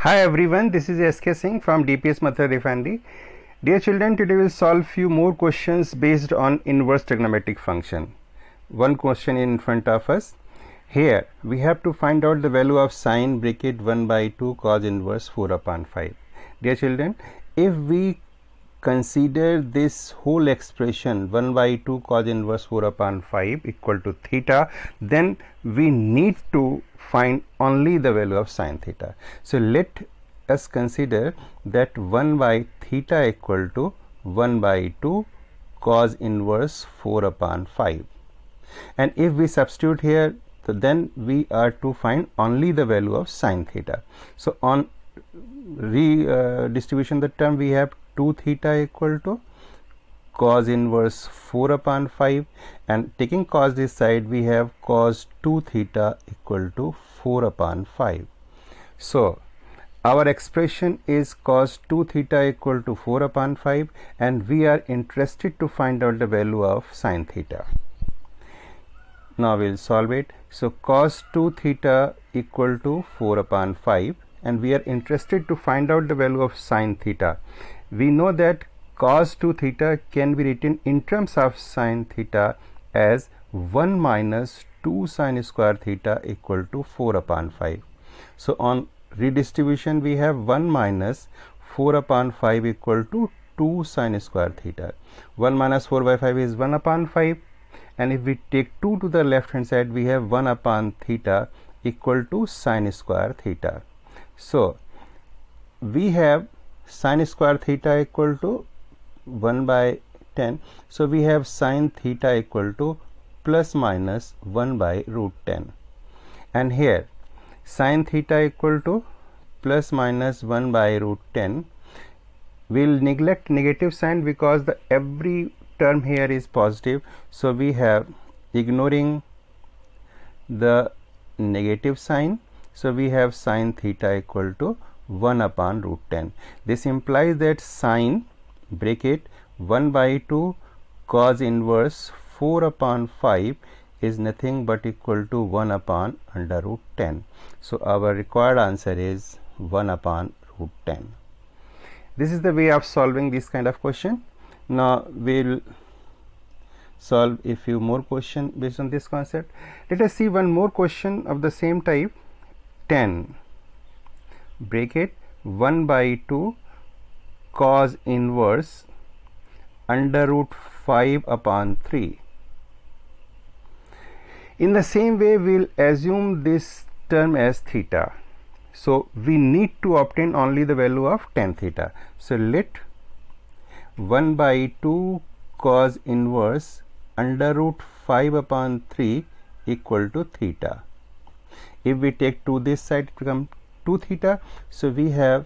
Hi everyone, this is SK Singh from DPS Mathur Refinery. Dear children, today we will solve few more questions based on inverse trigonometric function. One question in front of us. Here we have to find out the value of sine bracket 1 by 2 cos inverse 4 upon 5. Dear children, if we consider this whole expression 1 by 2 cos inverse 4 upon 5 equal to theta, then we need to find only the value of sine theta. So let us consider that 1 by theta equal to 1 by 2 cos inverse 4 upon 5, and if we substitute here, so then we are to find only the value of sine theta. So on redistribution the term, we have 2 theta equal to cos inverse 4 upon 5, and taking cos this side, we have cos 2 theta equal to 4 upon 5. So our expression is cos 2 theta equal to 4 upon 5, and we are interested to find out the value of sine theta. Now we will solve it. So cos 2 theta equal to 4 upon 5, and we are interested to find out the value of sine theta. We know that cos 2 theta can be written in terms of sine theta as 1 minus 2 sine square theta equal to 4 upon 5. So on redistribution, we have 1 minus 4 upon 5 equal to 2 sine square theta. 1 minus 4 by 5 is 1 upon 5, and if we take 2 to the left hand side, we have 1 upon theta equal to sine square theta. So we have sine square theta equal to 1 by 10. So we have sine theta equal to plus minus 1 by root 10, and here sine theta equal to plus minus 1 by root 10. We'll neglect negative sign because the every term here is positive, so we have ignoring the negative sign, so we have sine theta equal to 1 upon root 10. This implies that sine bracket 1 by 2 cos inverse 4 upon 5 is nothing but equal to 1 upon under root 10. So our required answer is 1 upon root 10. This is the way of solving this kind of question. Now we'll solve a few more questions based on this concept. Let us see one more question of the same type. 10 bracket 1 by 2 cos inverse under root 5 upon 3. In the same way, we will assume this term as theta. So we need to obtain only the value of tan theta. So let 1 by 2 cos inverse under root 5 upon 3 equal to theta. If we take 2 this side, it becomes 2 theta. So we have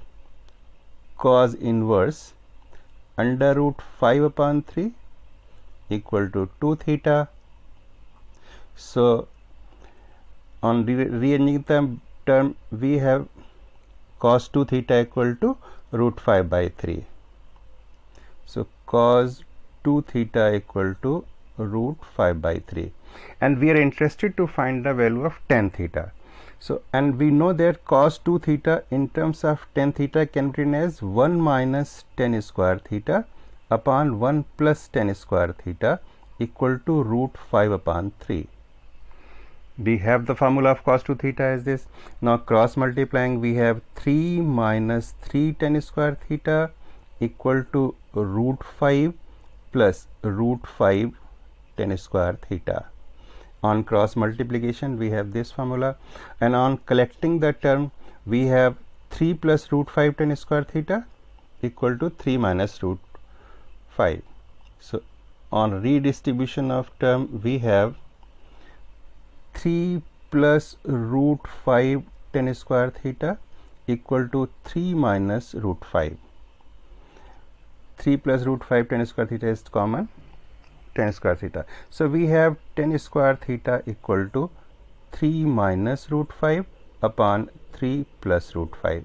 cos inverse under root 5 upon 3 equal to 2 theta. So on rearranging the term, we have cos 2 theta equal to root 5 by 3. So cos 2 theta equal to root 5 by 3, and we are interested to find the value of tan theta. So, and we know that cos 2 theta in terms of tan theta can be written as 1 minus tan square theta upon 1 plus tan square theta equal to root 5 upon 3. We have the formula of cos 2 theta as this. Now cross multiplying, we have 3 minus 3 tan square theta equal to root 5 plus root 5 tan square theta. On cross multiplication, we have this formula, and on collecting the term, we have 3 plus root 5 tan square theta equal to 3 minus root 5. So on redistribution of term, we have 3 plus root 5 tan square theta equal to 3 minus root 5. 3 plus root 5 tan square theta is common, tan square theta. So we have tan square theta equal to 3 minus root 5 upon 3 plus root 5,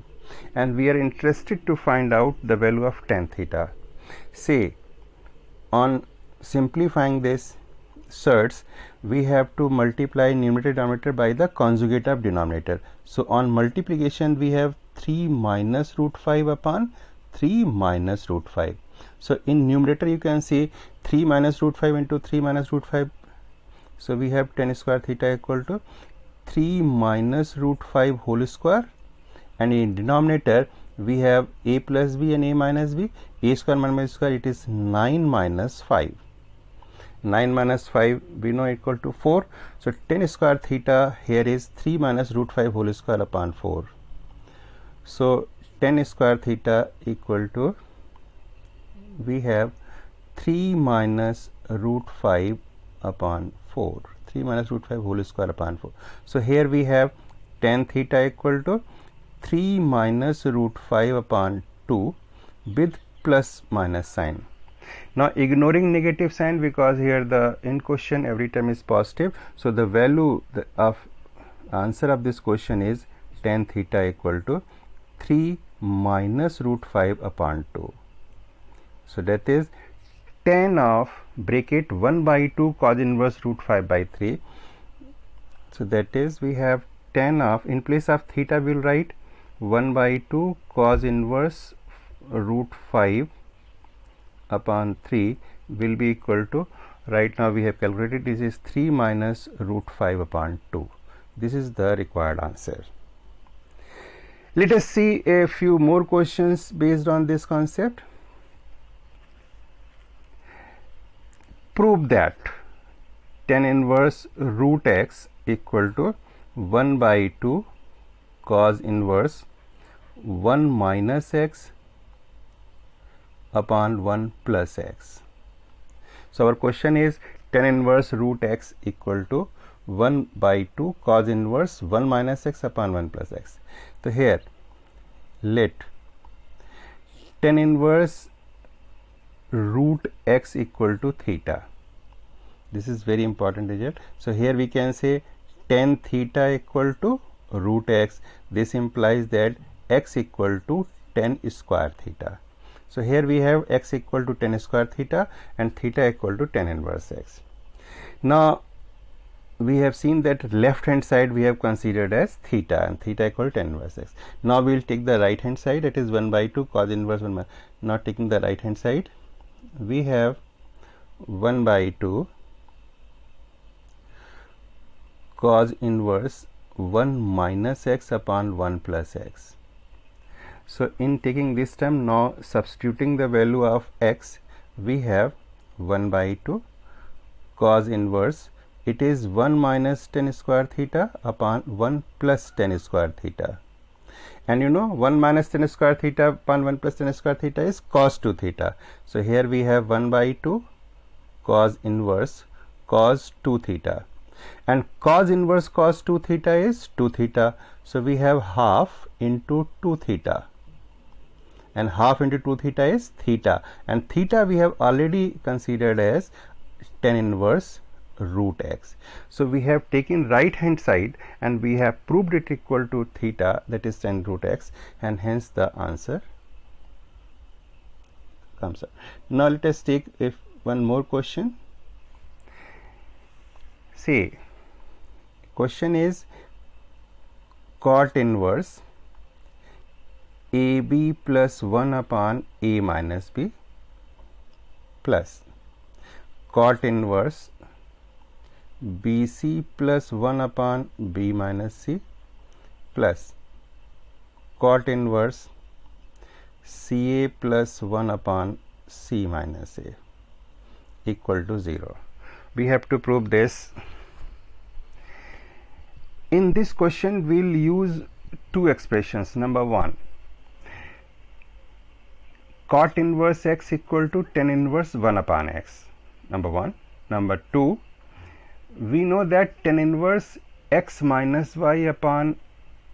and we are interested to find out the value of tan theta. Say on simplifying this surds, we have to multiply numerator denominator by the conjugate of denominator. So on multiplication, we have 3 minus root 5 upon 3 minus root 5. So in numerator you can see 3 minus root 5 into 3 minus root 5. So we have tan square theta equal to 3 minus root 5 whole square, and in denominator we have a plus b and a minus b. A square minus b square, it is 9 minus 5. 9 minus 5 we know equal to 4. So tan square theta here is 3 minus root 5 whole square upon 4. So tan square theta equal to, we have 3 minus root 5 upon 4. 3 minus root 5 whole square upon 4. So here we have tan theta equal to 3 minus root 5 upon 2 with plus minus sign. Now ignoring negative sign, because here the in question every time is positive, so the value of answer of this question is tan theta equal to 3 minus root 5 upon 2. So that is tan of bracket 1 by 2 cos inverse root 5 by 3. So that is, we have tan of, in place of theta we will write 1 by 2 cos inverse root 5 upon 3 will be equal to, right now we have calculated, this is 3 minus root 5 upon 2. This is the required answer. Let us see a few more questions based on this concept. Prove that tan inverse root x equal to 1 by 2 cos inverse 1 minus x upon 1 plus x. So our question is tan inverse root x equal to 1 by 2 cos inverse 1 minus x upon 1 plus x. So here let tan inverse root x equal to theta. This is very important result. So here we can say tan theta equal to root x. This implies that x equal to tan square theta. So here we have x equal to tan square theta and theta equal to tan inverse x. Now we have seen that left hand side we have considered as theta, and theta equal to tan inverse x. Now we will take the right hand side, that is 1 by 2 cos inverse 1 by, not taking the right hand side, we have 1 by 2 cos inverse 1 minus x upon 1 plus x. So in taking this term, now substituting the value of x, we have 1 by 2 cos inverse, it is 1 minus tan square theta upon 1 plus tan square theta. And you know 1 minus tan square theta upon 1 plus tan square theta is cos 2 theta. So here we have 1 by 2 cos inverse cos 2 theta. And cos inverse cos 2 theta is 2 theta. So we have half into 2 theta. And half into 2 theta is theta, and theta we have already considered as tan inverse root x. So we have taken right hand side and we have proved it equal to theta, that is tan root x, and hence the answer comes up. Now let us take one more question. Say question is cot inverse AB plus 1 upon A minus B plus cot inverse BC plus 1 upon B minus C plus cot inverse CA plus 1 upon C minus A equal to 0. We have to prove this. In this question we will use two expressions. Number one, cot inverse x equal to tan inverse 1 upon x, number one. Number two, we know that tan inverse x minus y upon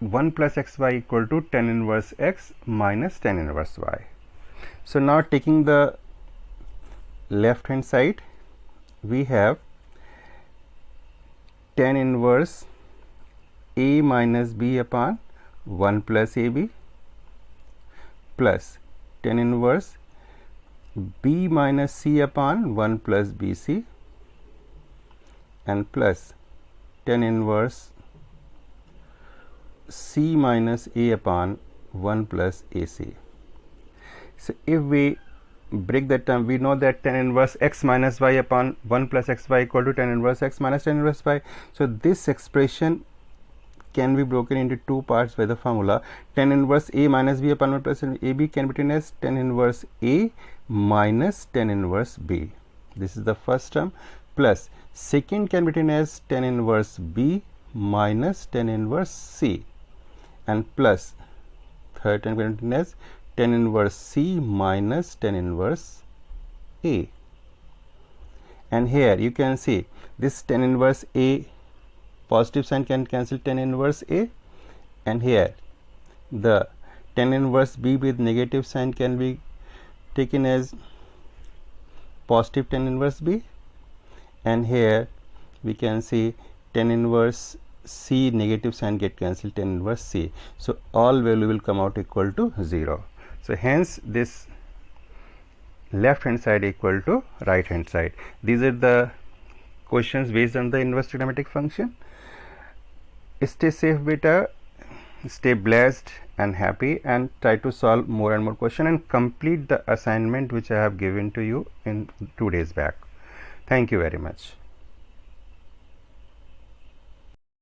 1 plus xy equal to tan inverse x minus tan inverse y. So now taking the left hand side, we have tan inverse A minus B upon 1 plus AB plus tan inverse B minus C upon 1 plus BC and plus tan inverse C minus A upon 1 plus AC. So if we break that term, we know that tan inverse x minus y upon 1 plus xy equal to tan inverse x minus tan inverse y. So this expression can be broken into two parts by the formula. Tan inverse a minus b upon 1 plus ab can be written as tan inverse a minus tan inverse b. This is the first term, plus second can be written as tan inverse b minus tan inverse c, and plus third term can be written as tan inverse c minus tan inverse a. And here you can see this tan inverse a positive sign can cancel tan inverse a, and here the tan inverse b with negative sign can be taken as positive tan inverse b, and here we can see tan inverse c negative sign get cancelled, tan inverse c. So all value will come out equal to 0. So hence this left hand side equal to right hand side. These are the questions based on the inverse trigonometric function. Stay safe beta, stay blessed and happy, and try to solve more and more questions and complete the assignment which I have given to you in 2 days back. Thank you very much.